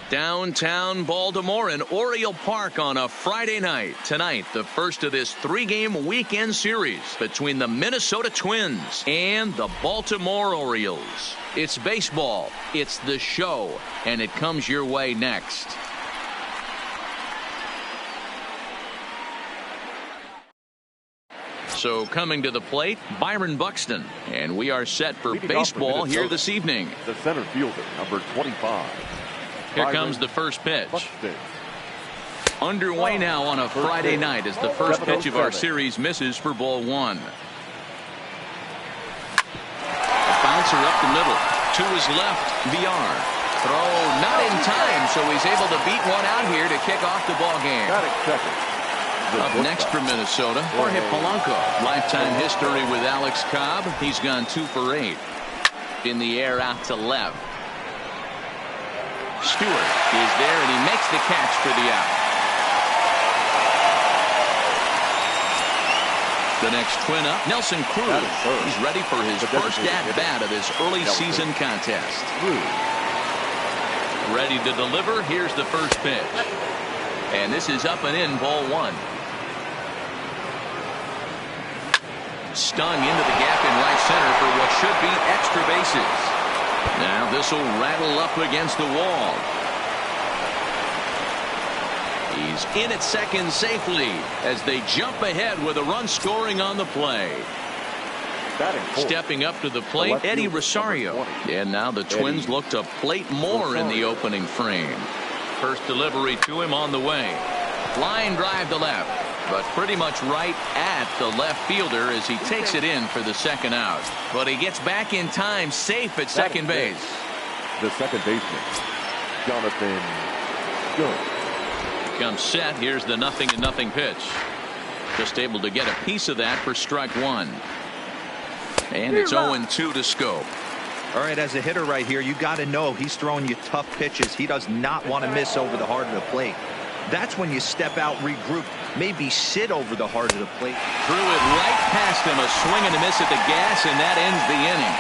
Downtown Baltimore and Oriole Park on a Friday night. Tonight, the first of this 3-game weekend series between the Minnesota Twins and the Baltimore Orioles. It's baseball, it's the show, and it comes your way next. So coming to the plate, Byron Buxton. And we are set for baseball here this evening. The center fielder, number 25. Here comes the first pitch. Underway now on a Friday night as the first pitch of our series misses for ball 1. A bouncer up the middle. To his left, VR. Throw not in time, so he's able to beat one out here to kick off the ball game. Up next for Minnesota, Jorge Polanco. Lifetime history with Alex Cobb. He's gone 2 for 8. In the air out to left. Stewart is there, and he makes the catch for the out. The next Twin up, Nelson Cruz. He's ready for his first at-bat of this early season contest. Ready to deliver. Here's the first pitch. And this is up and in, ball 1. Stung into the gap in right center for what should be extra bases. Now this will rattle up against the wall. He's in at second safely as they jump ahead with a run scoring on the play. Stepping up to the plate, Eddie Rosario. And now the Twins look to plate more in the opening frame. First delivery to him on the way. Line drive to left, but pretty much right at the left fielder as he takes it in for the second out. But he gets back in time, safe at second base. The second baseman, Jonathan Good. Comes set. Here's the 0-0 pitch. Just able to get a piece of that for strike 1. And it's 0-2 to Scope. All right, as a hitter right here, you got to know he's throwing you tough pitches. He does not want to miss over the heart of the plate. That's when you step out, regroup, maybe sit over the heart of the plate. Threw it right past him, a swing and a miss at the gas, and that ends the inning.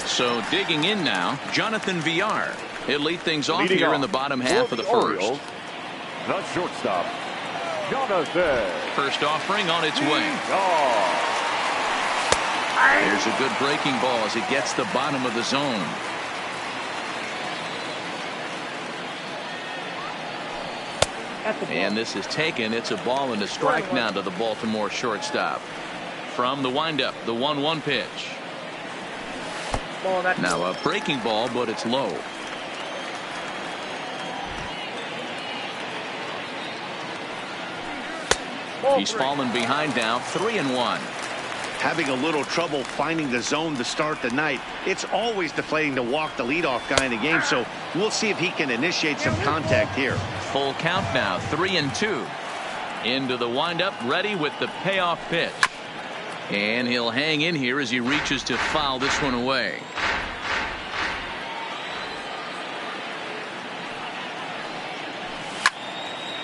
So digging in now, Jonathan VR. He'll lead things off here in the bottom half of the first. The shortstop, Jonathan. First offering on its way. There's a good breaking ball as it gets the bottom of the zone. And this is taken. It's a ball and a strike now to the Baltimore shortstop. From the windup, the 1-1 pitch. Now a breaking ball, but it's low. He's fallen behind now, 3-1. Having a little trouble finding the zone to start the night. It's always deflating to walk the leadoff guy in the game, so we'll see if he can initiate some contact here. Full count now, 3-2. Into the windup, ready with the payoff pitch. And he'll hang in here as he reaches to foul this one away.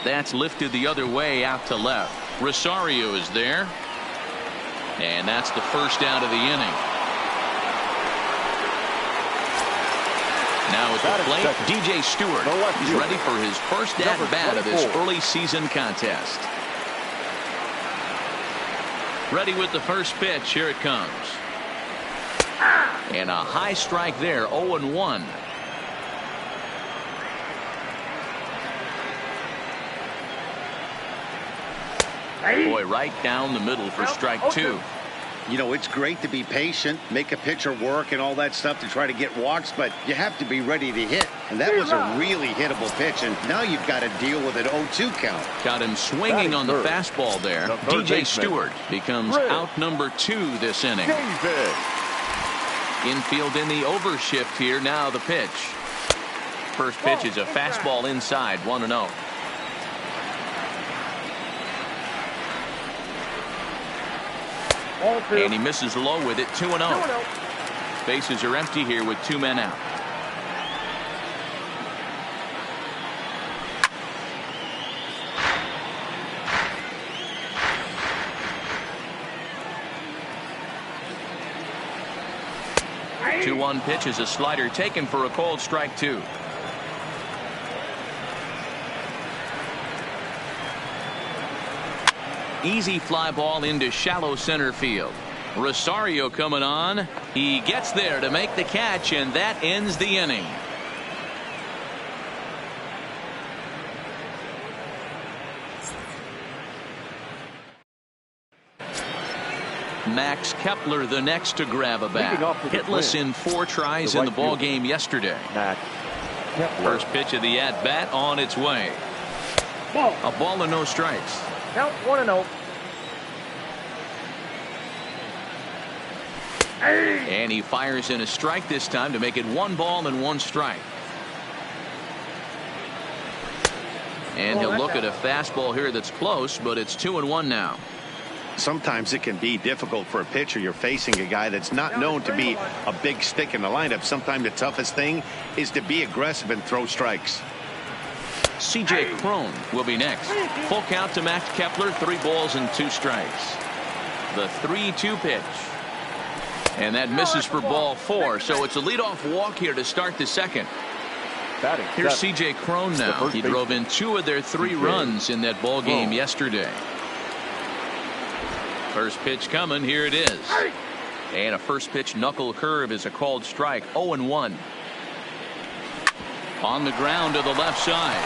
That's lifted the other way out to left. Rosario is there. And that's the first out of the inning. Now at the plate, DJ Stewart. He's ready for his first at-bat of this early season contest. Ready with the first pitch. Here it comes. And a high strike there, 0-1. Boy, right down the middle for strike 2. You know, it's great to be patient, make a pitcher work and all that stuff to try to get walks, but you have to be ready to hit. And that was a really hittable pitch, and now you've got to deal with an 0-2 count. Got him swinging on the fastball there. DJ Stewart becomes out number 2 this inning. Infield in the overshift here. Now the pitch. First pitch is a fastball inside, 1-0. And he misses low with it, 2-0. Bases are empty here with 2 men out. 2-1 pitch is a slider taken for a called strike 2. Easy fly ball into shallow center field. Rosario coming on. He gets there to make the catch, and that ends the inning. Max Kepler the next to grab a bat. Hitless in 4 tries in the ball game yesterday. First pitch of the at bat on its way. A ball and no strikes. Count 1-0. And he fires in a strike this time to make it 1 ball and 1 strike. And he'll look at a fastball here that's close, but it's 2-1 now. Sometimes it can be difficult for a pitcher. You're facing a guy that's not known to be a big stick in the lineup. Sometimes the toughest thing is to be aggressive and throw strikes. C.J. Cron will be next. Full count to Max Kepler, 3 balls and 2 strikes. The 3-2 pitch. And that misses for ball 4. So it's a leadoff walk here to start the second. Here's C.J. Cron now. He drove in 2 of their 3 runs in that ball game yesterday. First pitch coming. Here it is. And a first pitch knuckle curve is a called strike. 0-1. On the ground to the left side.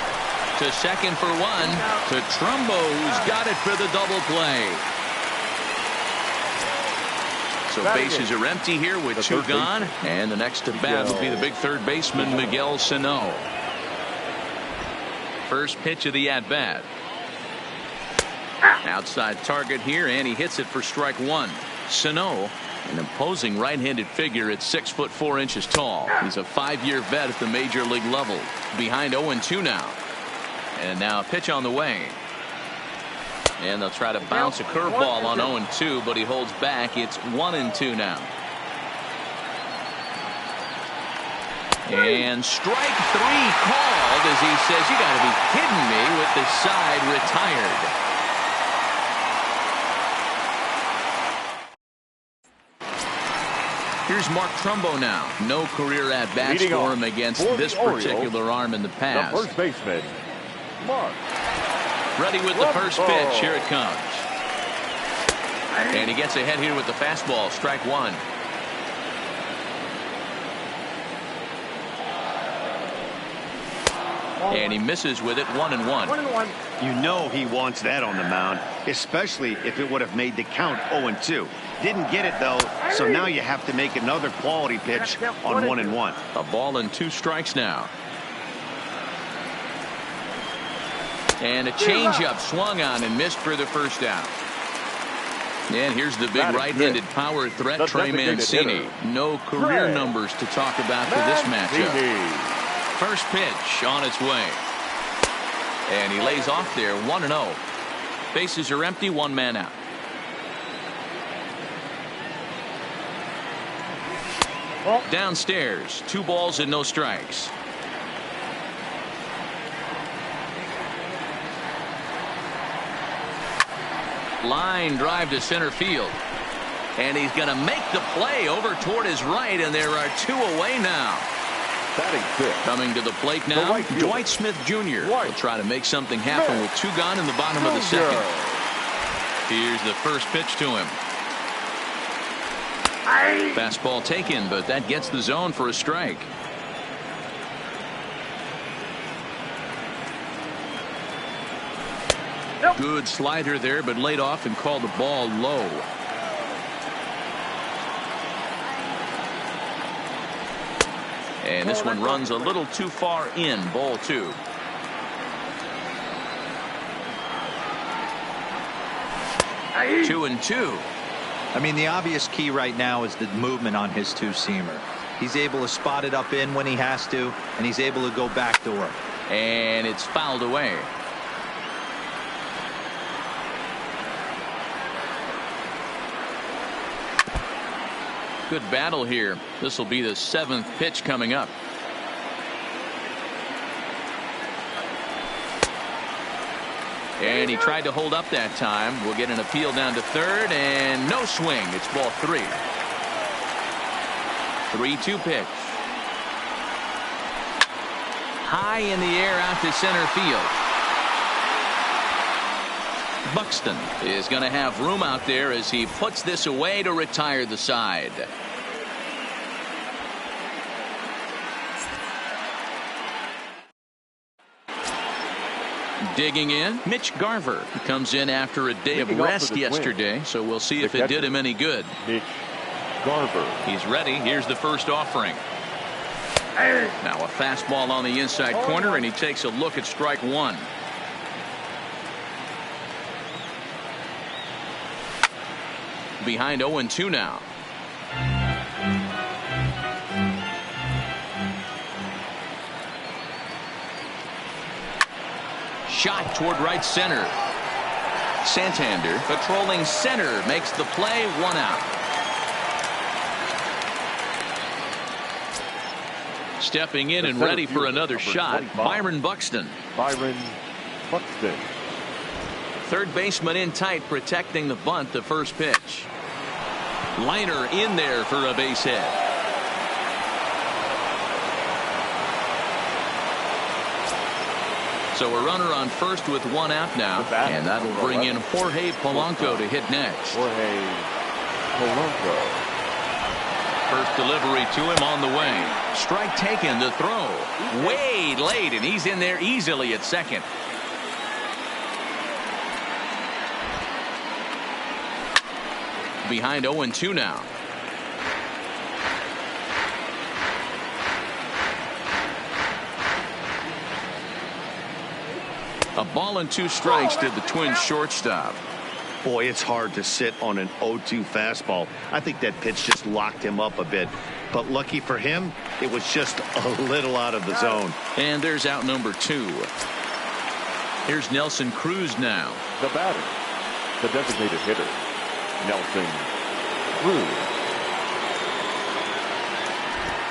To second for 1. To Trumbo, who's got it for the double play. So bases are empty here with 2 gone. And the next to bat will be the big third baseman, Miguel Sano. First pitch of the at bat. Outside target here, and he hits it for strike 1. Sano, an imposing right-handed figure at 6'4" tall. He's a 5-year vet at the major league level. Behind 0-2 now. And now a pitch on the way. And they'll try to bounce a curveball on 0-2, but he holds back. It's 1-2 now. And strike 3 called as he says, "You got to be kidding me," with the side retired. Here's Mark Trumbo now. No career at-bats for him against this particular arm in the past. The first baseman, Mark. Ready with the first pitch. Here it comes. And he gets ahead here with the fastball. Strike 1. And he misses with it. 1-1. You know he wants that on the mound, especially if it would have made the count 0-2. Didn't get it though, so now you have to make another quality pitch on 1-1. A ball and 2 strikes now. And a changeup swung on and missed for the first out. And here's the big right-handed power threat, Trey Mancini. No career numbers to talk about for this matchup. First pitch on its way. And he lays off there. 1-0. Bases are empty. 1 man out. Downstairs, 2 balls and no strikes. Line drive to center field. And he's going to make the play over toward his right, and there are 2 away now. Coming to the plate now, Dwight Smith Jr. will try to make something happen with 2 gone in the bottom of the second. Here's the first pitch to him. Fastball taken, but that gets the zone for a strike. Good slider there, but laid off and called the ball low. And this one runs a little too far in. Ball 2. Two and 2. I mean, the obvious key right now is the movement on his 2-seamer. He's able to spot it up in when he has to, and he's able to go backdoor. And it's fouled away. Good battle here. This will be the 7th pitch coming up. And he tried to hold up that time. We'll get an appeal down to third, and no swing. It's ball 3. 3-2 pitch. High in the air out to center field. Buxton is going to have room out there as he puts this away to retire the side. Digging in, Mitch Garver comes in after a day of rest yesterday, so we'll see if it did him any good. Mitch Garver. He's ready. Here's the first offering. Now a fastball on the inside corner, and he takes a look at strike one. Behind 0-2 now. Shot toward right center. Santander patrolling center makes the play. 1 out. Stepping in and ready for another shot, Byron Buxton. Byron Buxton. Third baseman in tight, protecting the bunt. The first pitch. Liner in there for a base hit. So a runner on first with 1 out now, and that'll bring in Jorge Polanco to hit next. Jorge Polanco. First delivery to him on the way. Strike taken, the throw. Way late, and he's in there easily at second. Behind 0-2 now. A ball and 2 strikes to the Twins shortstop. Boy, it's hard to sit on an 0-2 fastball. I think that pitch just locked him up a bit. But lucky for him, it was just a little out of the zone. And there's out number 2. Here's Nelson Cruz now. The batter, the designated hitter, Nelson Cruz.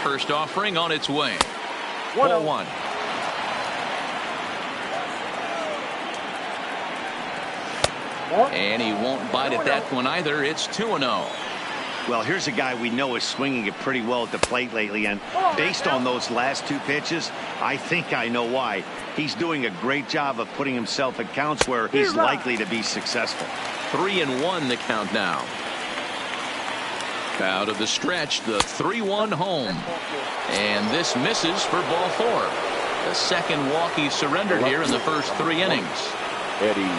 First offering on its way. 1-1. And he won't bite at that one either. It's 2-0. Well, here's a guy we know is swinging it pretty well at the plate lately, and based on those last 2 pitches, I think I know why. He's doing a great job of putting himself at counts where he's likely to be successful. 3-1 the count now. Out of the stretch, the 3-1 home. And this misses for ball 4. The second walk he surrendered here in the first 3 innings. Eddie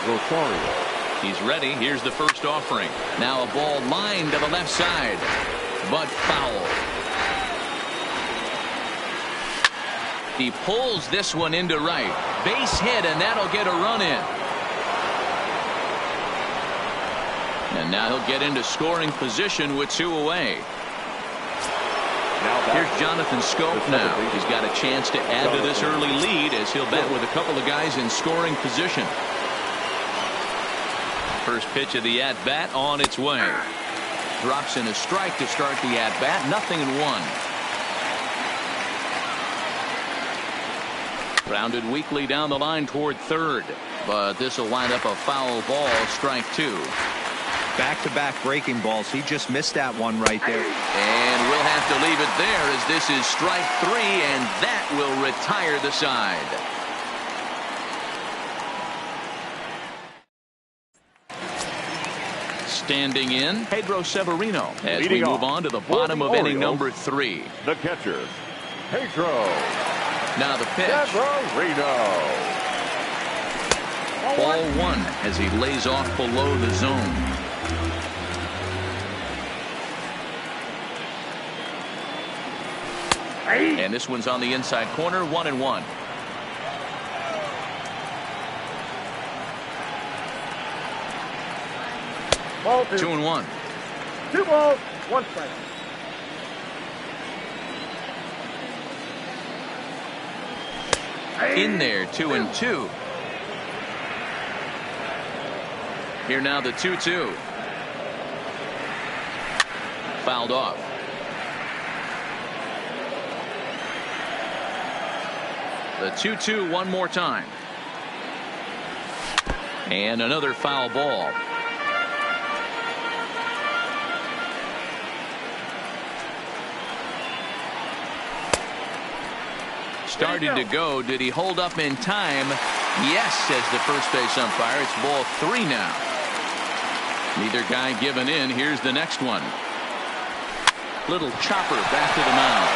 Rosario. He's ready. Here's the first offering. Now a ball lined to the left side, but foul. He pulls this one into right. Base hit, and that'll get a run in. And now he'll get into scoring position with 2 away. Here's Jonathan Scope now. He's got a chance to add to this early lead as he'll bat with a couple of guys in scoring position. First pitch of the at-bat on its way. Drops in a strike to start the at-bat. 0-1. Grounded weakly down the line toward third. But this will wind up a foul ball. Strike 2. Back-to-back breaking balls. He just missed that one right there. And we'll have to leave it there as this is strike 3, and that will retire the side. Standing in, Pedro Severino as we move on to the bottom of inning number 3. The catcher, Pedro. Now the pitch. Severino. Ball 1 as he lays off below the zone. And this one's on the inside corner. 1-1. Ball 2-1. 2 balls, 1 strike. In there, 2-2. Here now the 2-2. Fouled off. The 2-2 one more time. And another foul ball. Started to go. Did he hold up in time? Yes, says the first base umpire. It's ball 3 now. Neither guy giving in. Here's the next one. Little chopper back to the mound.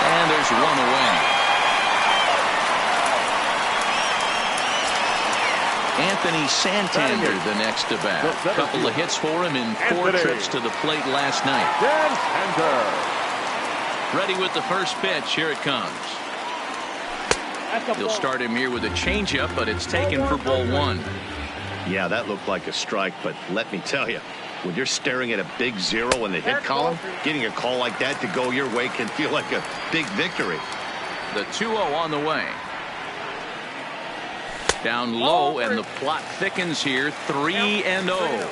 And there's one away. Anthony Santander the next to bat. A couple of hits for him in 4 trips to the plate last night. Ready with the first pitch. Here it comes. They'll start him here with a changeup, but it's taken for ball 1. Yeah, that looked like a strike, but let me tell you, when you're staring at a big 0 in the hit column, getting a call like that to go your way can feel like a big victory. The 2-0 on the way. Down low, and the plot thickens here. 3-0.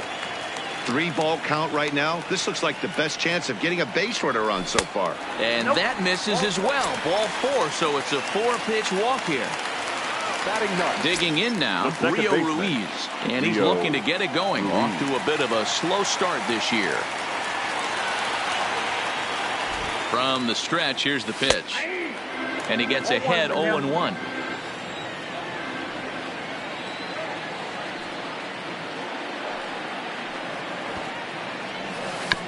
3-ball count right now. This looks like the best chance of getting a base runner on so far. And that misses as well. Ball 4, so it's a 4-pitch walk here. Digging in now, Rio Ruiz. And he's looking to get it going. Off to a bit of a slow start this year. From the stretch, here's the pitch. And he gets ahead 0-1.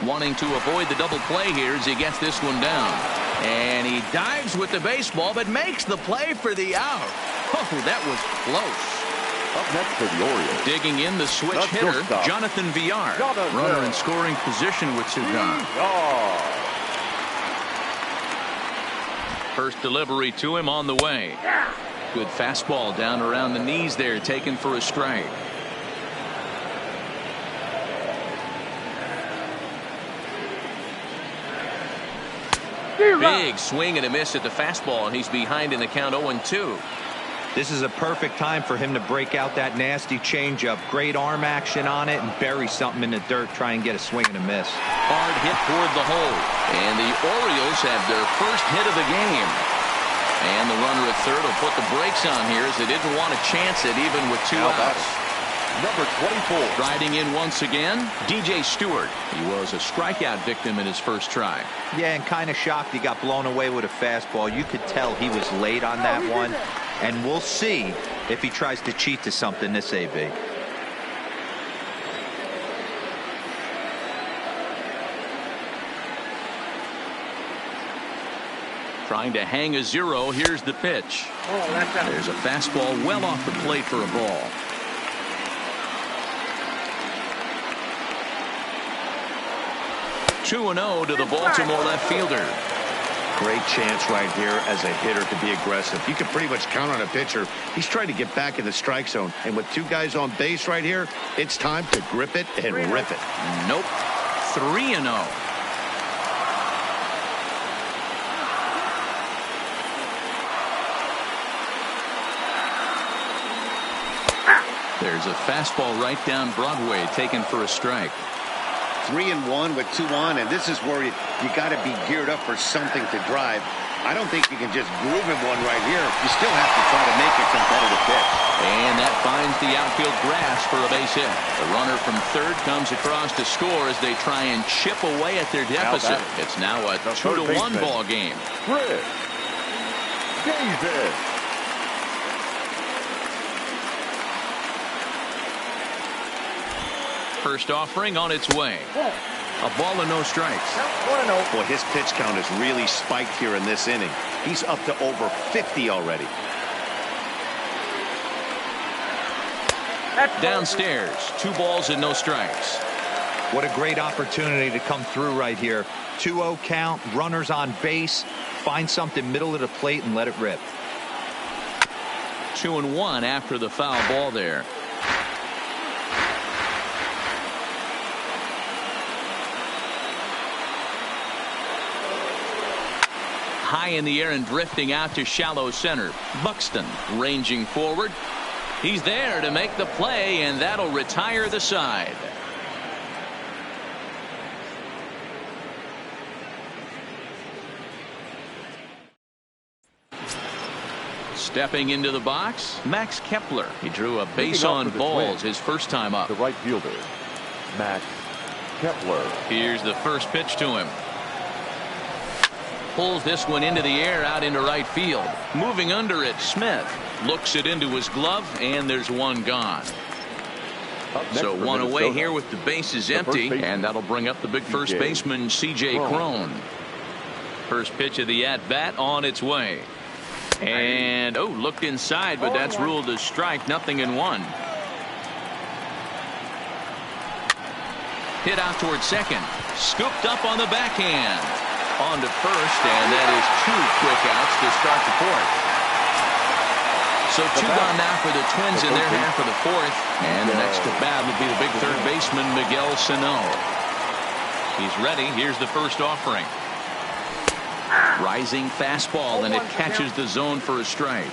Wanting to avoid the double play here as he gets this one down. And he dives with the baseball, but makes the play for the out. Oh, that was close. Up next for the Orioles. Digging in the switch hitter, Jonathan Villar. Runner in scoring position with 2 gone. First delivery to him on the way. Good fastball down around the knees there, taken for a strike. Big swing and a miss at the fastball, and he's behind in the count 0-2. This is a perfect time for him to break out that nasty changeup. Great arm action on it and bury something in the dirt. Try and get a swing and a miss. Hard hit toward the hole. And the Orioles have their first hit of the game. And the runner at third will put the brakes on here as they didn't want to chance it even with 2 outs. Number 24. Riding in once again, DJ Stewart. He was a strikeout victim in his first try. Yeah, and kind of shocked he got blown away with a fastball. You could tell he was late on that one. And we'll see if he tries to cheat to something this AB. Trying to hang a 0. Here's the pitch. There's a fastball well off the plate for a ball. (2-0) to the Baltimore left fielder. Great chance right here as a hitter to be aggressive. You can pretty much count on a pitcher. He's trying to get back in the strike zone. And with 2 guys on base right here, it's time to grip it and rip it. Nope. 3-0. There's a fastball right down Broadway, taken for a strike. 3-1 with 2 on, and this is where you got to be geared up for something to drive. I don't think you can just groove him one right here. You still have to try to make a competitive pitch. And that finds the outfield grass for a base hit. The runner from third comes across to score as they try and chip away at their deficit. It's now a 2-1 ball game. Chris Davis. First offering on its way. A ball and no strikes. Boy, his pitch count has really spiked here in this inning. He's up to over 50 already. Downstairs, 2 balls and no strikes. What a great opportunity to come through right here. 2-0 count, runners on base. Find something middle of the plate and let it rip. 2-1 after the foul ball there. High in the air and drifting out to shallow center. Buxton ranging forward. He's there to make the play, and that'll retire the side. Stepping into the box, Max Kepler. He drew a base on balls his first time up. The right fielder, Max Kepler. Here's the first pitch to him. pulls this one into the air out into right field. Moving under it, Smith looks it into his glove, and there's one gone. So one away here with the bases empty, and that'll bring up the big first baseman, C.J. Cron. First pitch of the at-bat on its way. And, oh, looked inside, but that's ruled as strike, 0-1. Hit out towards second. Scooped up on the backhand. On to first, and that is 2 quick outs to start the fourth. So 2 gone now for the Twins in their half of the fourth. And the next to bat will be the big third baseman, Miguel Sano. He's ready. Here's the first offering. Rising fastball, and it catches the zone for a strike.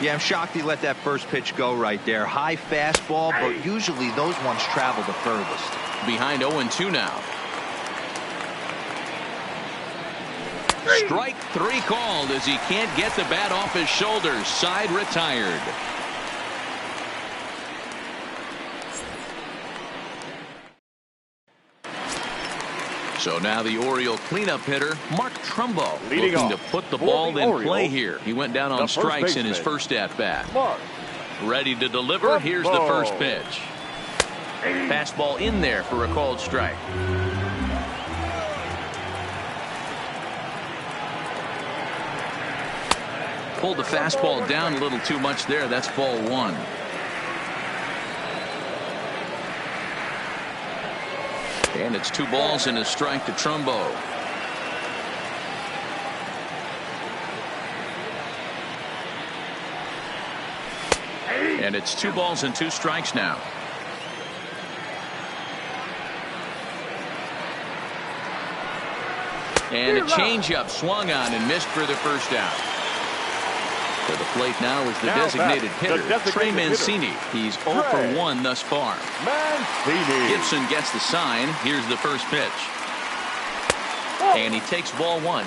Yeah, I'm shocked he let that first pitch go right there. High fastball, but usually those ones travel the furthest. Behind 0-2 now. Strike 3 called as he can't get the bat off his shoulders. Side retired. So now the Oriole cleanup hitter, Mark Trumbo, looking to put the ball in play here. He went down on strikes in his first at-bat. Ready to deliver. Here's the first pitch. Fastball in there for a called strike. Pulled the fastball down a little too much there. That's ball 1. And it's 2 balls and a strike to Trumbo. And it's 2 balls and 2 strikes now. And a changeup swung on and missed for the first out. To the plate now is the designated hitter, Trey Mancini. He's 0 for 1 thus far. Gibson gets the sign. Here's the first pitch. And he takes ball 1.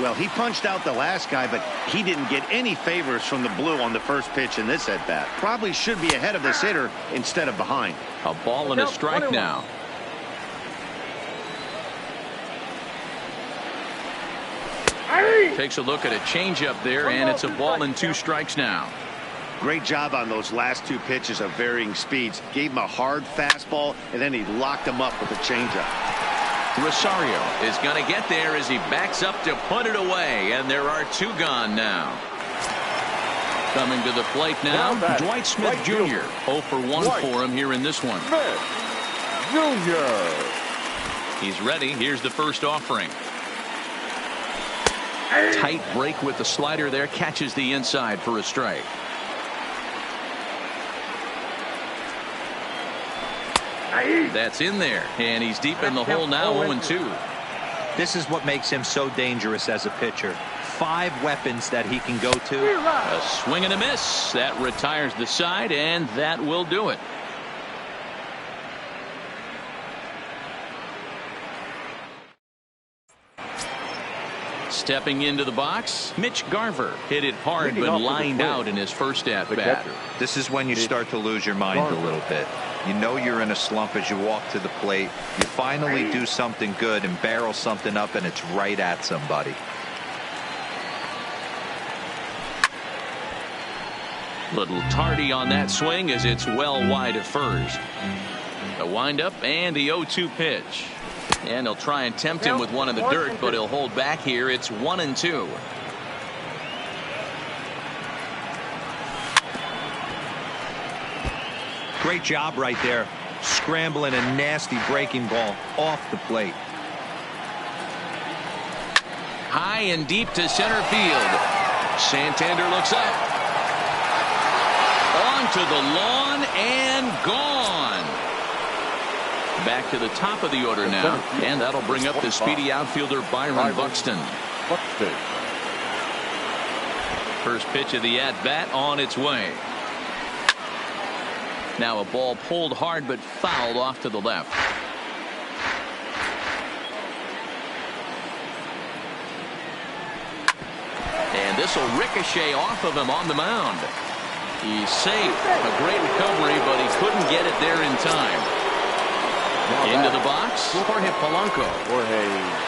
Well, he punched out the last guy, but he didn't get any favors from the blue on the first pitch in this at-bat. Probably should be ahead of this hitter instead of behind. A ball and a strike now. Takes a look at a changeup there, and it's a ball and 2 strikes now. Great job on those last 2 pitches of varying speeds. Gave him a hard fastball, and then he locked him up with a changeup. Rosario is going to get there as he backs up to put it away, and there are 2 gone now. Coming to the plate now, Dwight Smith Jr. 0 for 1 for him here in this one. He's ready. Here's the first offering. Tight break with the slider there, catches the inside for a strike. That's in there, and he's deep in the hole now, 0-2. This is what makes him so dangerous as a pitcher. 5 weapons that he can go to. A swing and a miss. That retires the side, and that will do it. Stepping into the box, Mitch Garver hit it hard but lined out in his first at-bat. This is when you start to lose your mind a little bit. You know you're in a slump as you walk to the plate. You finally do something good and barrel something up, and it's right at somebody. Little tardy on that swing as it's well wide of first. The windup and the 0-2 pitch. And he'll try and tempt him with one in the dirt, but he'll hold back here. It's 1-2. Great job right there. Scrambling a nasty breaking ball off the plate. High and deep to center field. Santander looks up. Onto the lawn and gone. Back to the top of the order now, and that'll bring up the speedy outfielder Byron Buxton. First pitch of the at-bat on its way. Now a ball pulled hard but fouled off to the left. And this will ricochet off of him on the mound. He's safe. A great recovery, but he couldn't get it there in time. Into the box, Jorge Polanco.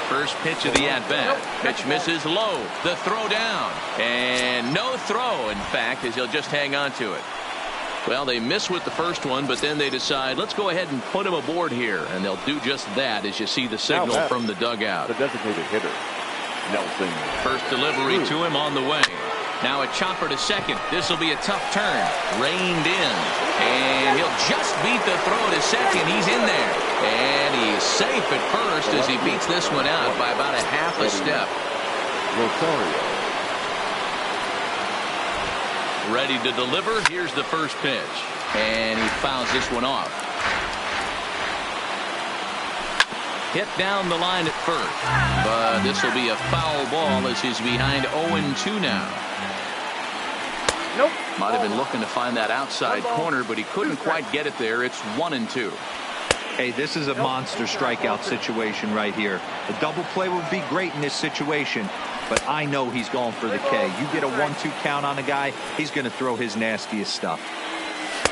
First pitch of the at-bat. Pitch misses low. The throw down. And no throw, in fact, as he'll just hang on to it. Well, they miss with the first one, but then they decide, let's go ahead and put him aboard here. And they'll do just that as you see the signal from the dugout. The designated hitter, Nelson. First delivery to him on the way. Now a chopper to second. This will be a tough turn. Reined in. And he'll just beat the throw to second. He's in there. And he's safe at first as he beats this one out by about a half a step. Rosario. Ready to deliver. Here's the first pitch. And he fouls this one off. Hit down the line at first. But this will be a foul ball as he's behind 0-2 now. Nope. Might have been looking to find that outside corner, but he couldn't quite get it there. It's 1-2. Hey, this is a monster strikeout situation right here. A double play would be great in this situation, but I know he's going for the K. You get a 1-2 count on a guy, he's going to throw his nastiest stuff.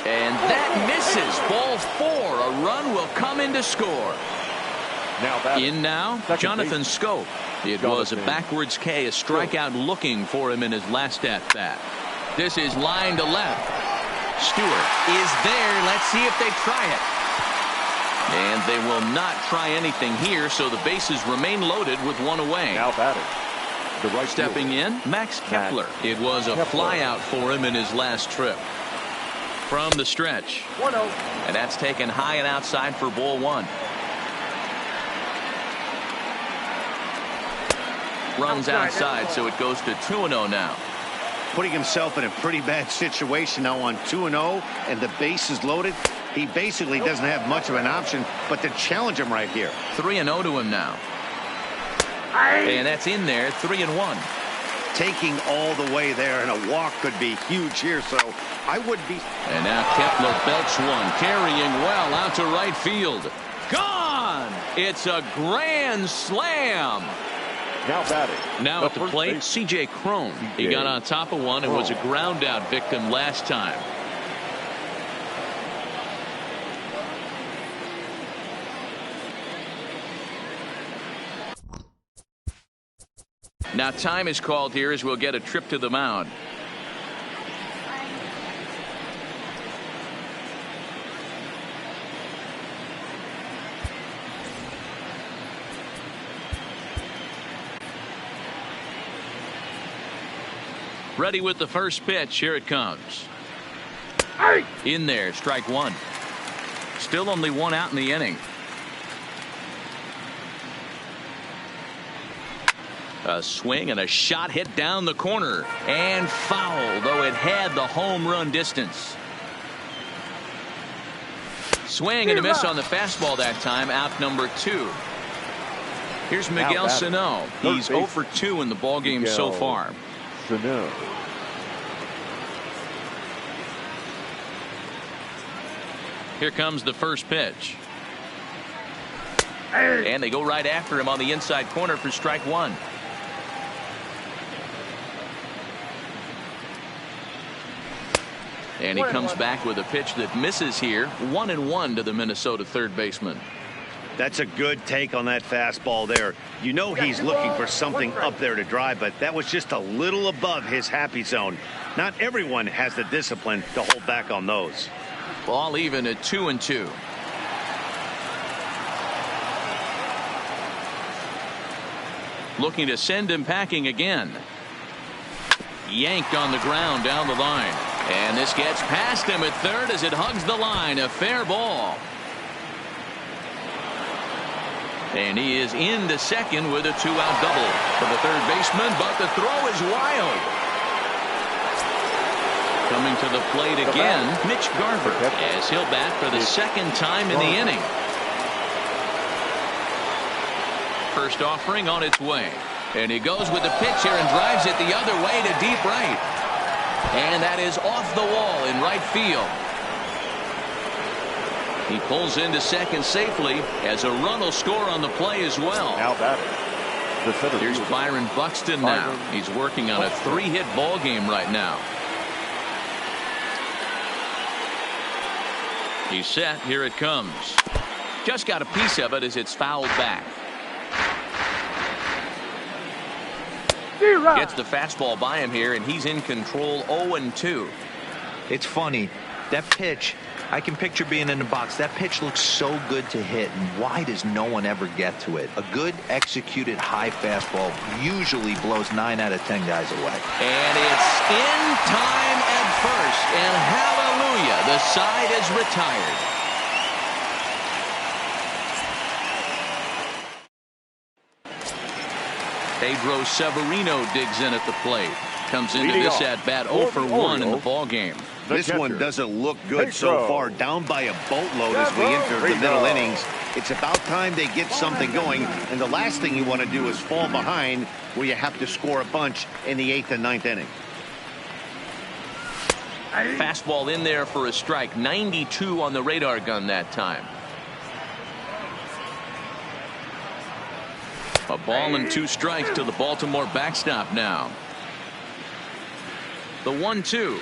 And that misses. Ball 4. A run will come in to score. In now, Jonathan Scope. It was a backwards K, a strikeout looking for him in his last at-bat. This is line to left. Stewart is there. Let's see if they try it. And they will not try anything here, so the bases remain loaded with one away. Now batting. The right Stepping fielder. in, Max Kepler. It was a flyout for him in his last trip. From the stretch. 1-0. And that's taken high and outside for ball 1. Runs outside, so it goes to 2-0 now. Putting himself in a pretty bad situation now on 2-0, and the base is loaded. He basically doesn't have much of an option but to challenge him right here. 3-0 to him now. And that's in there. 3-1. Taking all the way there, and a walk could be huge here, so I wouldn't be. And now Kepler belts one, carrying well out to right field. Gone! It's a grand slam. Now batting. Now at the plate, C.J. Cron. He got on top of one and was a ground out victim last time. Now time is called here as we'll get a trip to the mound. Ready with the first pitch. Here it comes. In there, strike 1. Still only 1 out in the inning. A swing and a shot hit down the corner and foul, though it had the home run distance. Swing and a miss on the fastball that time. Out number 2. Here's Miguel Sano. He's 0 for 2 in the ballgame so far. Sano. Here comes the first pitch. And they go right after him on the inside corner for strike 1. And he comes back with a pitch that misses here. 1-1 to the Minnesota third baseman. That's a good take on that fastball there. You know he's looking for something up there to drive, but that was just a little above his happy zone. Not everyone has the discipline to hold back on those. Ball even at 2-2. Looking to send him packing again. Yanked on the ground down the line. And this gets past him at third as it hugs the line. A fair ball. And he is into second with a 2-out double for the third baseman, but the throw is wild. Coming to the plate again, Mitch Garver, as he'll bat for the second time in the inning. First offering on its way. And he goes with the pitch here and drives it the other way to deep right. And that is off the wall in right field. He pulls into second safely as a run will score on the play as well. Now batting. Here's Byron Buxton now. He's working on a 3-hit ball game right now. He's set. Here it comes. Just got a piece of it as it's fouled back. Gets the fastball by him here, and he's in control. 0-2. It's funny. That pitch, I can picture being in the box. That pitch looks so good to hit, and why does no one ever get to it? A good executed high fastball usually blows 9 out of 10 guys away. And it's in time at first, and hallelujah, the side is retired. Pedro Severino digs in at the plate. Comes into this at bat 0 for 1 in the ball game. This one doesn't look good so far. Down by a boatload as we enter the middle innings. It's about time they get something going. And the last thing you want to do is fall behind where you have to score a bunch in the 8th and 9th inning. Fastball in there for a strike. 92 on the radar gun that time. A ball and 2 strikes to the Baltimore backstop now. The 1-2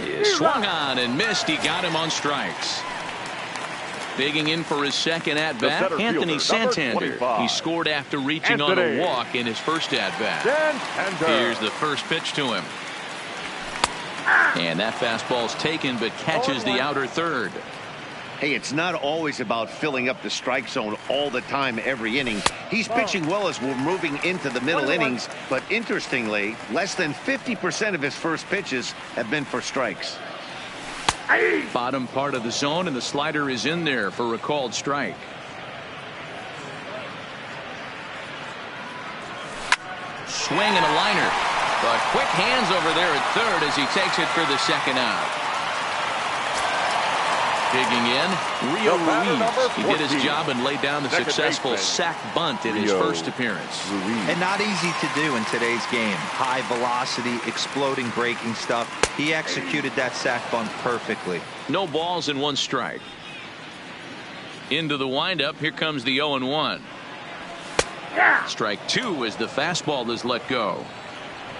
is swung on and missed. He got him on strikes. Digging in for his second at bat, Anthony Santander. He scored after reaching on a walk in his first at bat. Here's the first pitch to him. And that fastball's taken but catches the outer third. Hey, it's not always about filling up the strike zone all the time every inning. He's pitching well as we're moving into the middle innings, but interestingly, less than 50% of his first pitches have been for strikes. Bottom part of the zone, and the slider is in there for a called strike. Swing and a liner, but quick hands over there at third as he takes it for the second out. Digging in, Rio Ruiz. He did his job and laid down the successful sac bunt in his first appearance. And not easy to do in today's game. High velocity, exploding breaking stuff. He executed that sac bunt perfectly. No balls and 1 strike. Into the windup. Here comes the 0-1. Strike 2 as the fastball is let go.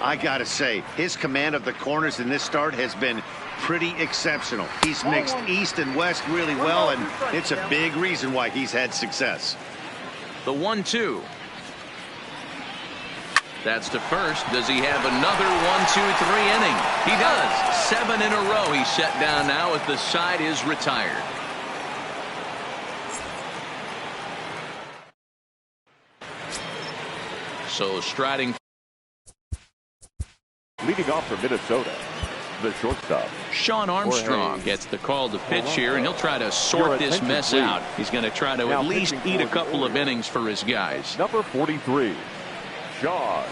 I gotta say, his command of the corners in this start has been pretty exceptional. He's mixed east and west really well, and it's a big reason why he's had success. The 1-2. That's to first. Does he have another 1-2-3 inning? He does. 7 in a row he's set down now as the side is retired. So striding. Leading off for Minnesota, the shortstop, Sean Armstrong gets the call to pitch here, and he'll try to sort this mess out. He's going to try to at least eat a couple of innings for his guys. Number 43, Sean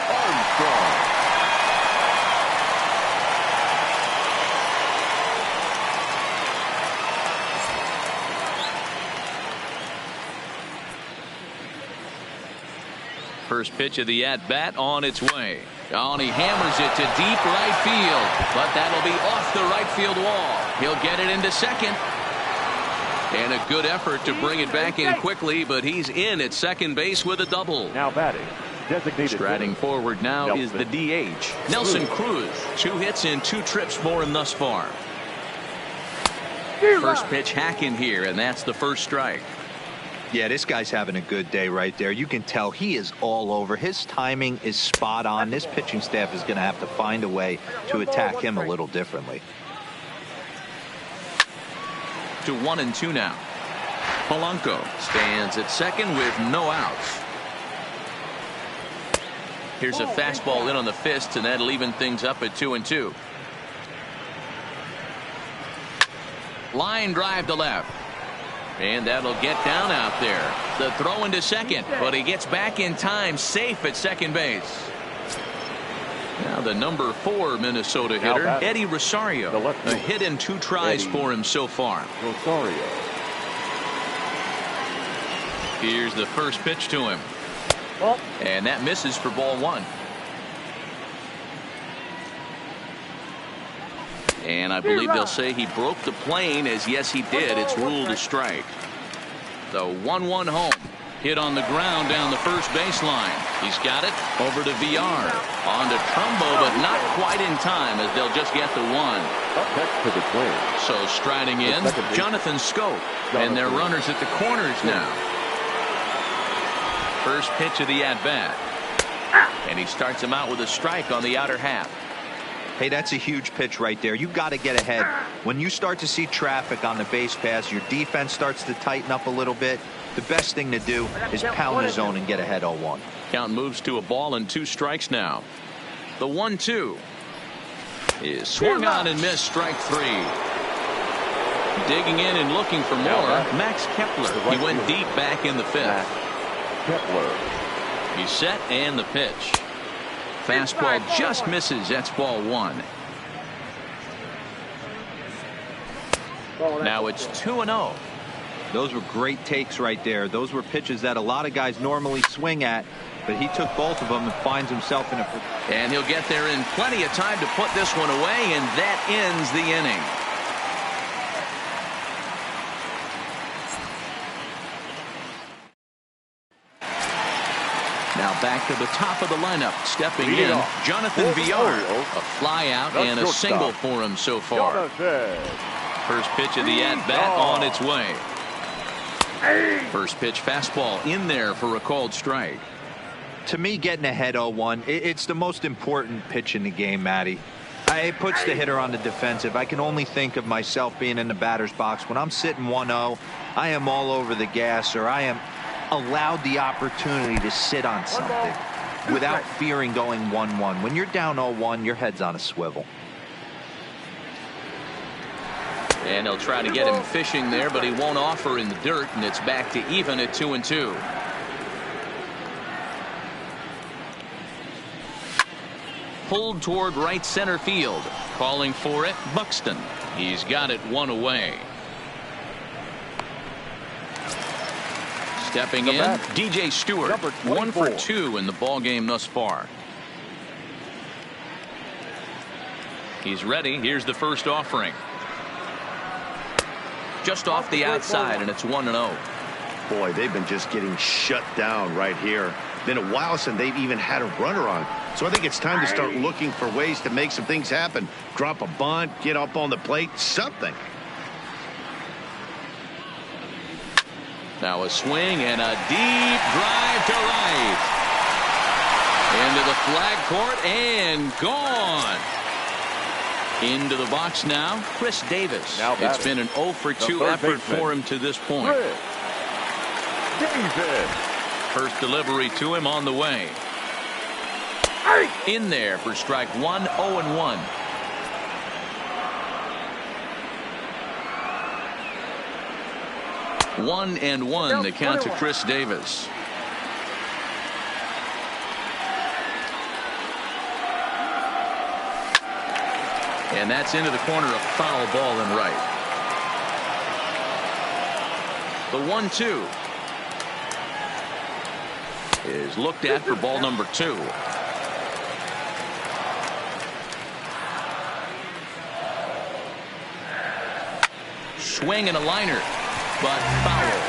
Armstrong. First pitch of the at-bat on its way. Oh, and he hammers it to deep right field, but that'll be off the right field wall. He'll get it into second. And a good effort to bring it back in quickly, but he's in at second base with a double. Now batting, designated striding forward now is the DH, Nelson Cruz. 2 hits and 2 trips for him thus far. First pitch hack in here, and that's the first strike. Yeah, this guy's having a good day right there. You can tell he is all over. His timing is spot on. This pitching staff is going to have to find a way to attack him a little differently. To 1-2 now. Polanco stands at second with no outs. Here's a fastball in on the fist, and that'll even things up at 2-2. Line drive to left. And that'll get down out there. The throw into second, but he gets back in time, safe at second base. Now the number 4 Minnesota hitter, Eddie Rosario. A hit and 2 tries for him so far. Rosario. Here's the first pitch to him. And that misses for ball 1. And I believe they'll say he broke the plane, as yes he did. It's ruled a strike. The 1-1 home. Hit on the ground down the first baseline. He's got it over to VR. On to Trumbo, but not quite in time as they'll just get the one. Up next to the Twins. So striding in, Jonathan Scope. And their runners at the corners now. First pitch of the at-bat. And he starts him out with a strike on the outer half. Hey, that's a huge pitch right there. You got to get ahead. When you start to see traffic on the base pass, your defense starts to tighten up a little bit. The best thing to do is pound the zone and get ahead 0-1. Count moves to a ball and 2 strikes now. The 1-2 is swung on and missed. Strike 3. Digging in and looking for more, Max Kepler. He went deep back in the 5th. Kepler. He's set and the pitch. Fastball just misses. That's ball 1. Now it's 2-0. Those were great takes right there. Those were pitches that a lot of guys normally swing at, but he took both of them and finds himself in a... And he'll get there in plenty of time to put this one away, and that ends the inning. Now back to the top of the lineup. Stepping in, Jonathan VR. A fly out and a single for him so far. First pitch of the at-bat on its way. First pitch fastball in there for a called strike. To me, getting ahead 0-1, it's the most important pitch in the game, Matty. It puts the hitter on the defensive. I can only think of myself being in the batter's box. When I'm sitting 1-0, I am all over the gas, or I am allowed the opportunity to sit on something without fearing going 1-1. When you're down 0-1, your head's on a swivel. And they'll try to get him fishing there, but he won't offer in the dirt, and it's back to even at 2-2. Pulled toward right center field. Calling for it, Buxton. He's got it 1 away. Stepping in, DJ Stewart. 1 for 2 in the ball game thus far. He's ready. Here's the first offering. Just off the outside, and it's 1-0. Boy, they've been just getting shut down right here. Been a while since they've even had a runner on. So I think it's time to start looking for ways to make some things happen. Drop a bunt, get up on the plate, something. Now a swing and a deep drive to right. Into the flag court and gone. Into the box now, Chris Davis. It's been an 0 for 2 effort for him to this point. First delivery to him on the way. In there for strike 1, 0-1. One and one, the count to Chris Davis. And that's into the corner, a foul ball and right. The 1-2 is looked at for ball number 2. Swing and a liner, but foul.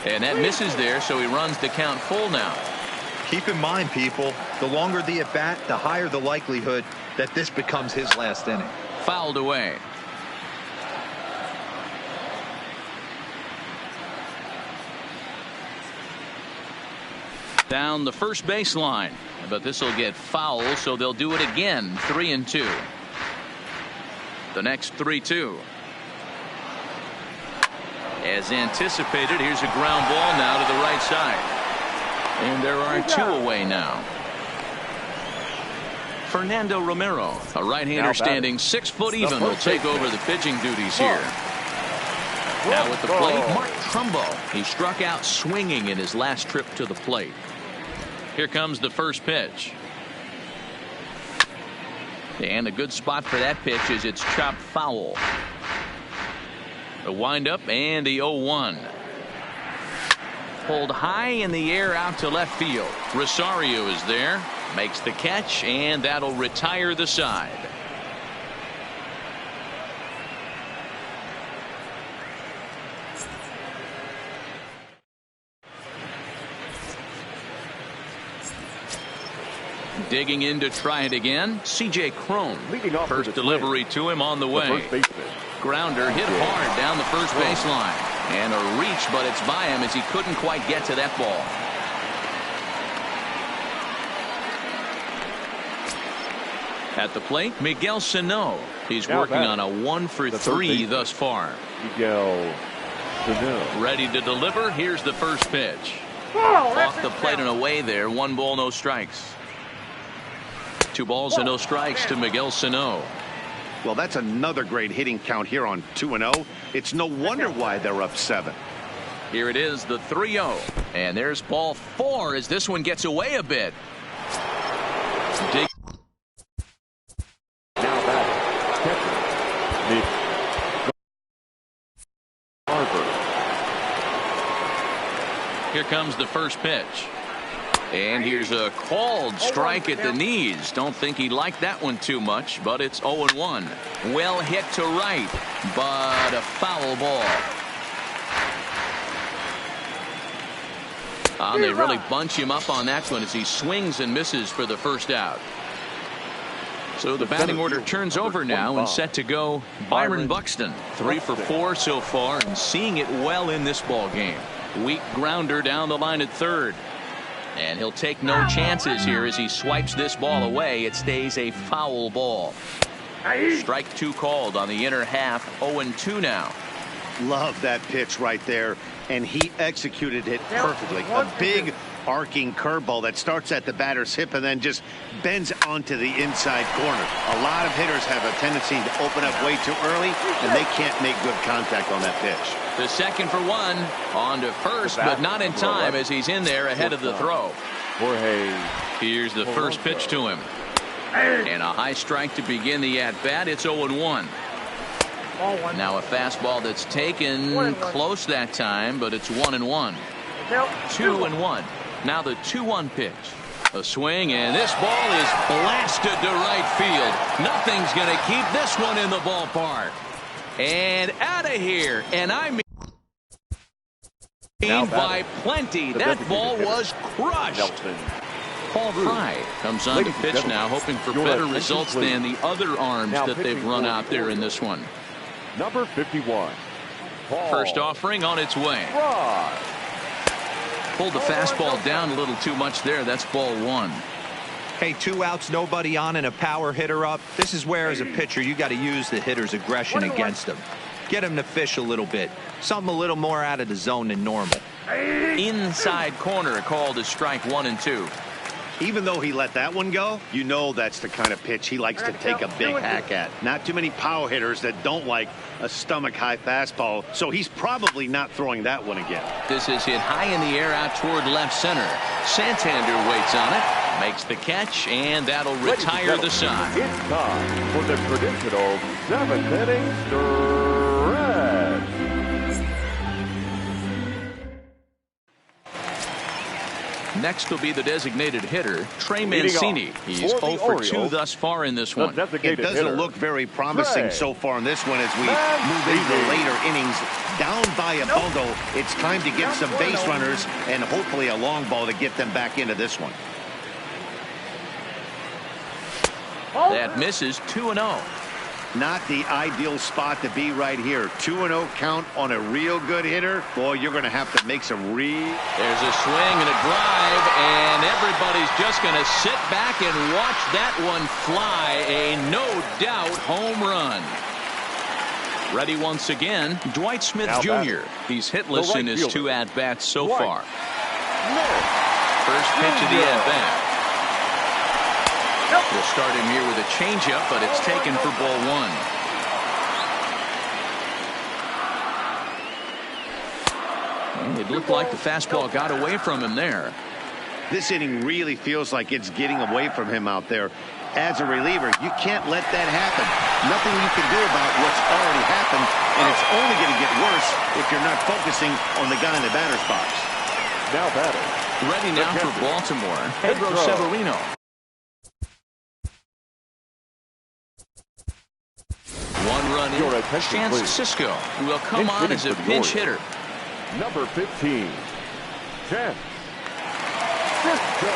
And that misses there, so he runs the count full now. Keep in mind, people, the longer the at bat, the higher the likelihood that this becomes his last inning. Fouled away. Down the first baseline, but this will get foul, so they'll do it again. 3-2. The next 3-2. As anticipated, here's a ground ball now to the right side. And there are 2 away now. Fernando Romero, a right-hander standing 6 foot even, will take over the pitching duties here. Now at the plate, Mark Trumbo. He struck out swinging in his last trip to the plate. Here comes the first pitch. And a good spot for that pitch is it's chopped foul. The windup and the 0-1. Pulled high in the air out to left field. Rosario is there. Makes the catch, and that'll retire the side. Digging in to try it again, C.J. Cron. Leading off First delivery to him on the way. first baseman. Grounder hit hard down the first baseline. And a reach, but it's by him as he couldn't quite get to that ball. At the plate, Miguel Sano. He's working on a 1-for-3 thus far. Miguel Sano. Ready to deliver. Here's the first pitch. Off the plate and away there. 1 ball, no strikes. 2 balls and no strikes to Miguel Sano. Well, that's another great hitting count here on 2-0. It's no wonder why they're up 7. Here it is, the 3-0. And there's ball 4 as this one gets away a bit. Dig. Now back. Here comes the first pitch. And here's a called strike at the knees. Don't think he liked that one too much, but it's 0-1. Well hit to right, but a foul ball. They really bunch him up on that one as he swings and misses for the first out. So the batting order turns over now and set to go Byron Buxton. 3 for 4 so far and seeing it well in this ball game. Weak grounder down the line at third. And he'll take no chances here as he swipes this ball away. It stays a foul ball. Strike 2 called on the inner half. 0-2 now. Love that pitch right there. And he executed it perfectly. A big arcing curveball that starts at the batter's hip and then just bends onto the inside corner. A lot of hitters have a tendency to open up way too early, and they can't make good contact on that pitch. The second for 1. On to first, but not in time as he's in there ahead of the throw. Here's the first pitch to him. And a high strike to begin the at-bat. It's 0-1. Now a fastball that's taken close that time, but it's 1-1. 2-1. Now the 2-1 pitch. A swing, and this ball is blasted to right field. Nothing's going to keep this one in the ballpark. And out of here. And I mean by plenty. That ball was crushed. Paul Fry comes on to pitch now, hoping for better results than the other arms that they've run out there in this one. Number 51. First offering on its way. Pulled the fastball down a little too much there. That's ball 1. Hey, 2 outs, nobody on, and a power hitter up. This is where, as a pitcher, you got to use the hitter's aggression against him. Get him to fish a little bit. Something a little more out of the zone than normal. Inside corner, called as strike 1 and 2. Even though he let that one go, you know that's the kind of pitch he likes to take a big hack at. Not too many power hitters that don't like a stomach-high fastball, so he's probably not throwing that one again. This is hit high in the air out toward left center. Santander waits on it, makes the catch, and that'll retire the side. It's time for the traditional 7th inning stretch. Next will be the designated hitter, Trey Mancini. He's 0 for 2 thus far in this one. It doesn't look very promising so far in this one as we move into the later innings. Down by a bundle, it's time to get some base runners and hopefully a long ball to get them back into this one. That misses. 2-0. Not the ideal spot to be right here. 2-0 count on a real good hitter. Boy, you're going to have to make some There's a swing and a drive, and everybody's just going to sit back and watch that one fly. A no-doubt home run. Ready once again, Dwight Smith Jr. He's hitless in his 2 at-bats so far. First pitch of the at-bat. We'll start him here with a changeup, but it's taken for ball 1. It looked like the fastball got away from him there. This inning really feels like it's getting away from him out there. As a reliever, you can't let that happen. Nothing you can do about what's already happened, and it's only going to get worse if you're not focusing on the guy in the batter's box. Now batter. Ready now for Baltimore, Pedro Severino. One run in. Chance Cisco will come on as a pinch hitter. Number 15, Chance Cisco.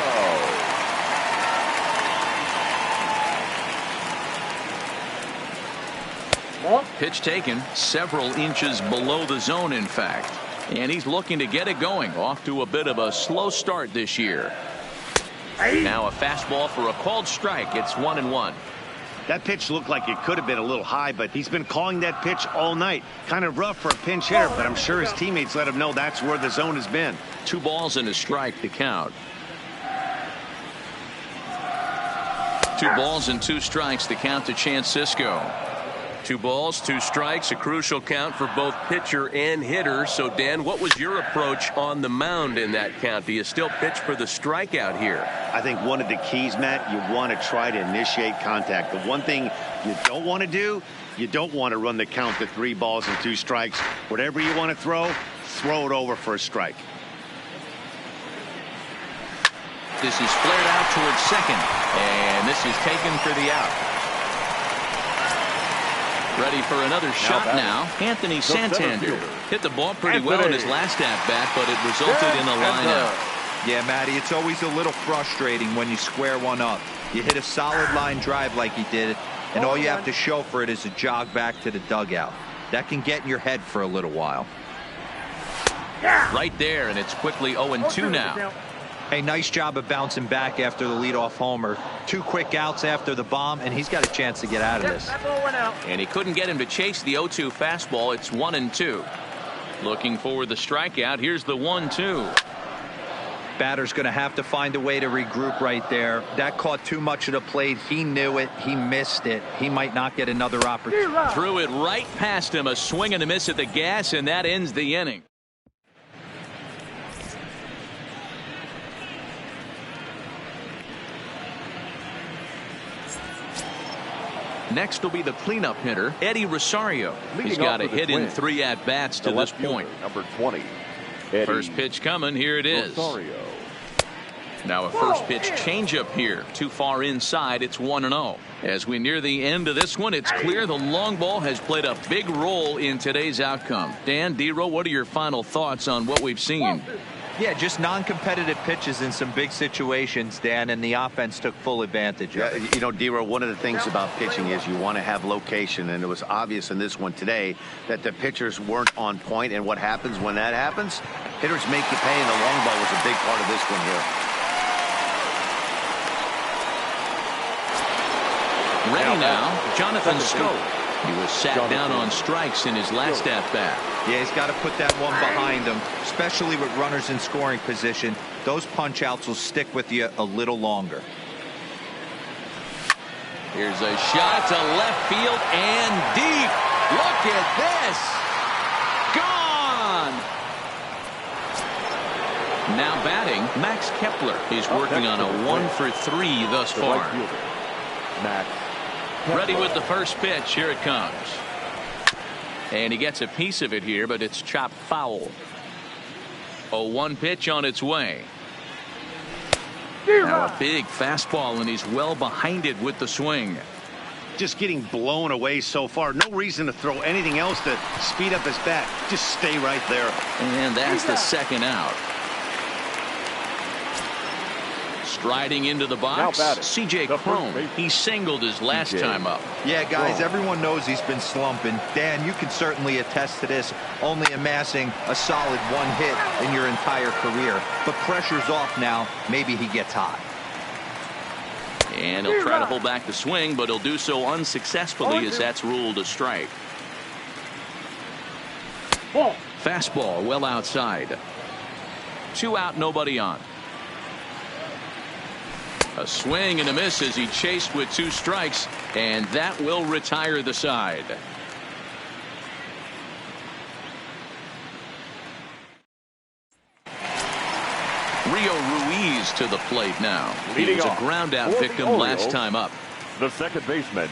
Pitch taken several inches below the zone, in fact. And he's looking to get it going. Off to a bit of a slow start this year. Now a fastball for a called strike. It's 1-1. That pitch looked like it could have been a little high, but he's been calling that pitch all night. Kind of rough for a pinch hitter, but I'm sure his teammates let him know that's where the zone has been. 2 balls and a strike to count. 2 balls and 2 strikes to count to Chance Sisco. 2 balls, 2 strikes, a crucial count for both pitcher and hitter. So, Dan, what was your approach on the mound in that count? Do you still pitch for the strikeout here? I think one of the keys, Matt, you want to try to initiate contact. The one thing you don't want to do, you don't want to run the count to 3 balls and 2 strikes. Whatever you want to throw it over for a strike. This is flared out towards second, and this is taken for the out. Ready for another shot now. Anthony Santander hit the ball pretty well in his last at-bat, but it resulted in a lineup. Yeah, Matty, it's always a little frustrating when you square one up. You hit a solid line drive like he did, and all you have to show for it is a jog back to the dugout. That can get in your head for a little while. Right there, and it's quickly 0-2 now. Hey, nice job of bouncing back after the leadoff homer. 2 quick outs after the bomb, and he's got a chance to get out of this. And he couldn't get him to chase the 0-2 fastball. It's 1-2. Looking for the strikeout. Here's the 1-2. Batter's going to have to find a way to regroup right there. That caught too much of the plate. He knew it. He missed it. He might not get another opportunity. Threw it right past him. A swing and a miss at the gas, and that ends the inning. Next will be the cleanup hitter, Eddie Rosario. He's got a hit in 3 at-bats to this point. Number 20. Eddie First pitch coming. Here it is. Rosario. Now a first pitch changeup here. Too far inside. It's 1-0. As we near the end of this one, it's clear the long ball has played a big role in today's outcome. Dan, D-Row, what are your final thoughts on what we've seen? Yeah, just non-competitive pitches in some big situations, Dan, and the offense took full advantage of it. You know, D-Row, one of the things about pitching is you want to have location, and it was obvious in this one today that the pitchers weren't on point, and what happens when that happens? Hitters make you pay, and the long ball was a big part of this one here. Ready now, Jonathan Scope. He was sat down on strikes in his last at-bat. Yeah, he's got to put that one behind him, especially with runners in scoring position. Those punch-outs will stick with you a little longer. Here's a shot to left field and deep. Look at this. Gone. Now batting, Max Kepler. He's working on a 1-for-3 thus far. Max. Ready with the first pitch. Here it comes. And he gets a piece of it here, but it's chopped foul. 0-1 pitch on its way. Now a big fastball, and he's well behind it with the swing. Just getting blown away so far. No reason to throw anything else to speed up his bat. Just stay right there. And that's the second out. Striding into the box, C.J. Cron. He singled his last time up. Yeah, guys, everyone knows he's been slumping. Dan, you can certainly attest to this, only amassing a solid 1 hit in your entire career. But pressure's off now. Maybe he gets hot. And he'll try to pull back the swing, but he'll do so unsuccessfully as that's ruled a strike. Fastball well outside. 2 out, nobody on. A swing and a miss as he chased with 2 strikes, and that will retire the side. Rio Ruiz to the plate now. He was a ground out victim last time up. The second baseman,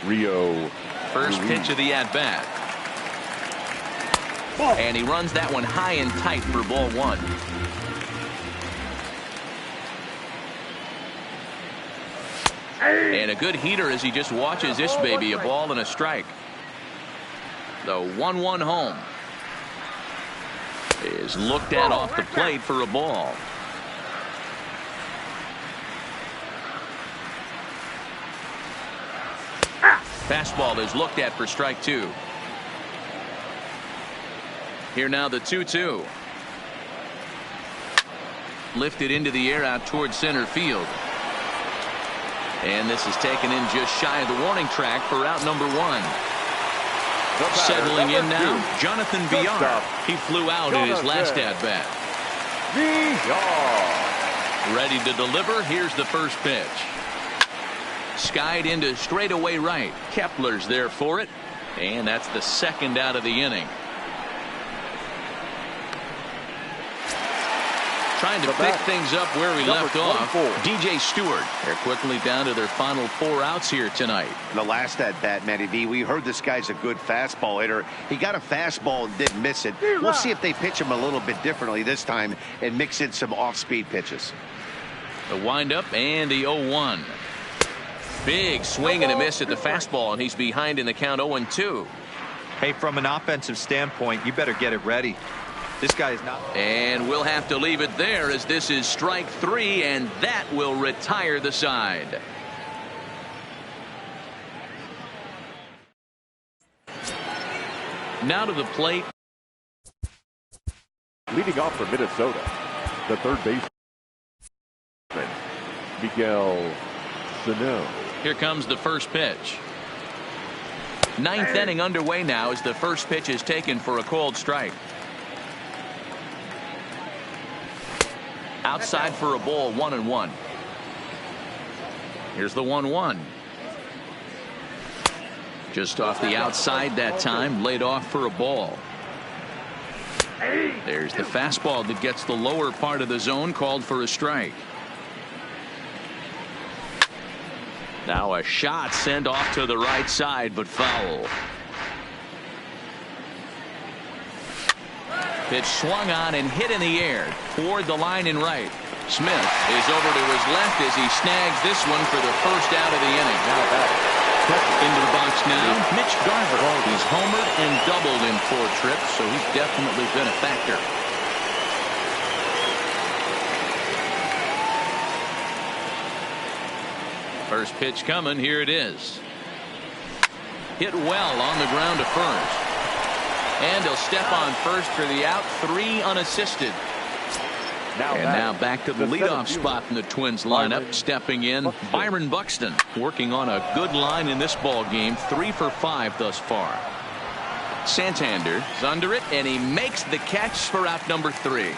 Rio. First pitch of the at bat. And he runs that one high and tight for ball 1. And a good heater as he just watches this baby, a ball and a strike. The 1-1 home is looked at off the plate for a ball. Fastball is looked at for strike 2. Here now the 2-2. Lifted into the air out towards center field. And this is taken in just shy of the warning track for out number 1. Settling in now, Jonathan Villar. He flew out in his last at-bat. Ready to deliver. Here's the first pitch. Skied into straightaway right. Kepler's there for it. And that's the second out of the inning. Trying to pick things up where we left off. DJ Stewart. They're quickly down to their final 4 outs here tonight. The last at bat, Matty V, we heard this guy's a good fastball hitter. He got a fastball and didn't miss it. We'll see if they pitch him a little bit differently this time and mix in some off-speed pitches. The windup and the 0-1. Big swing and a miss at the fastball, and he's behind in the count 0-2. Hey, from an offensive standpoint, you better get it ready. This guy is not. And we'll have to leave it there as this is strike 3, and that will retire the side. Now to the plate. Leading off for Minnesota, the third baseman, Miguel Sano. Here comes the first pitch. 9th inning underway now as the first pitch is taken for a called strike. Outside for a ball, 1-1. Here's the 1-1. Just off the outside that time, laid off for a ball. There's the fastball that gets the lower part of the zone, called for a strike. Now a shot sent off to the right side, but foul. Pitch swung on and hit in the air toward the line and right. Smith is over to his left as he snags this one for the first out of the inning. Into the box now, Mitch Garver. He's homered and doubled in 4 trips, so he's definitely been a factor. First pitch coming. Here it is. Hit well on the ground to first. And he'll step on first for the out. 3 unassisted. Now back to the leadoff spot in the Twins lineup. Stepping in, Byron Buxton, working on a good line in this ball game. 3 for 5 thus far. Santander is under it, and he makes the catch for out number 3.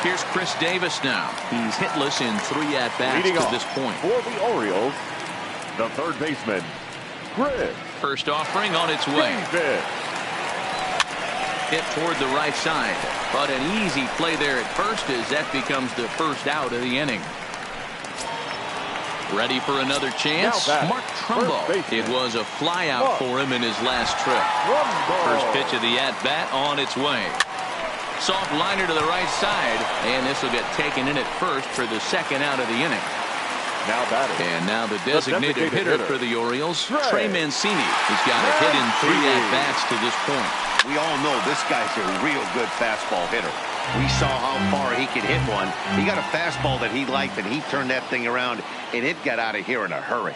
Here's Chris Davis now. He's hitless in 3 at-bats to this point. For the Orioles, the third baseman, Chris. First offering on its way. Hit toward the right side. But an easy play there at first as that becomes the first out of the inning. Ready for another chance? Mark Trumbo. It was a fly out for him in his last trip. First pitch of the at-bat on its way. Soft liner to the right side, and this will get taken in at first for the second out of the inning. And now the designated hitter for the Orioles, Trey Mancini. He's got a hit in 3 at-bats to this point. We all know this guy's a real good fastball hitter. We saw how far he could hit one. He got a fastball that he liked, and he turned that thing around, and it got out of here in a hurry.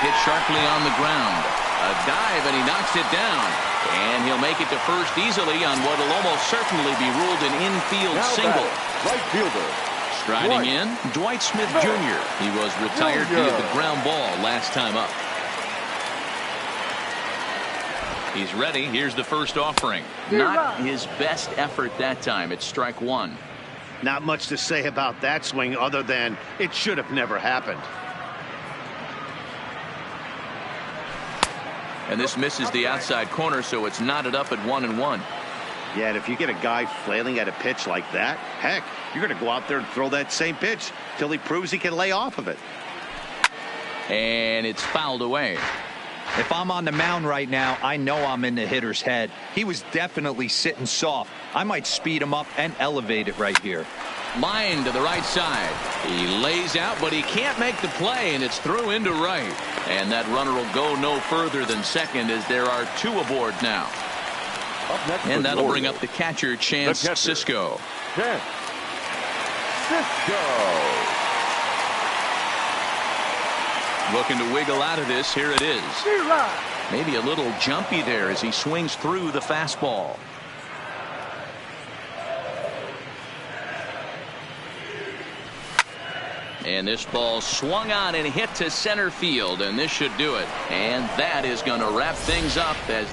Hit sharply on the ground. A dive, and he knocks it down. And he'll make it to first easily on what will almost certainly be ruled an infield single. Right fielder. Striding in, Dwight Smith Jr. He was retired via the ground ball last time up. He's ready. Here's the first offering. Not his best effort that time. It's strike 1. Not much to say about that swing other than it should have never happened. And this misses the outside corner, so it's knotted up at 1-1. Yeah, and if you get a guy flailing at a pitch like that, heck, you're going to go out there and throw that same pitch till he proves he can lay off of it. And it's fouled away. If I'm on the mound right now, I know I'm in the hitter's head. He was definitely sitting soft. I might speed him up and elevate it right here. Line to the right side. He lays out, but he can't make the play, and it's through into right. And that runner will go no further than second as there are 2 aboard now. And that'll bring up the catcher, Chance Sisco. Chance Sisco. Looking to wiggle out of this. Here it is. Maybe a little jumpy there as he swings through the fastball. And this ball swung on and hit to center field, and this should do it. And that is going to wrap things up as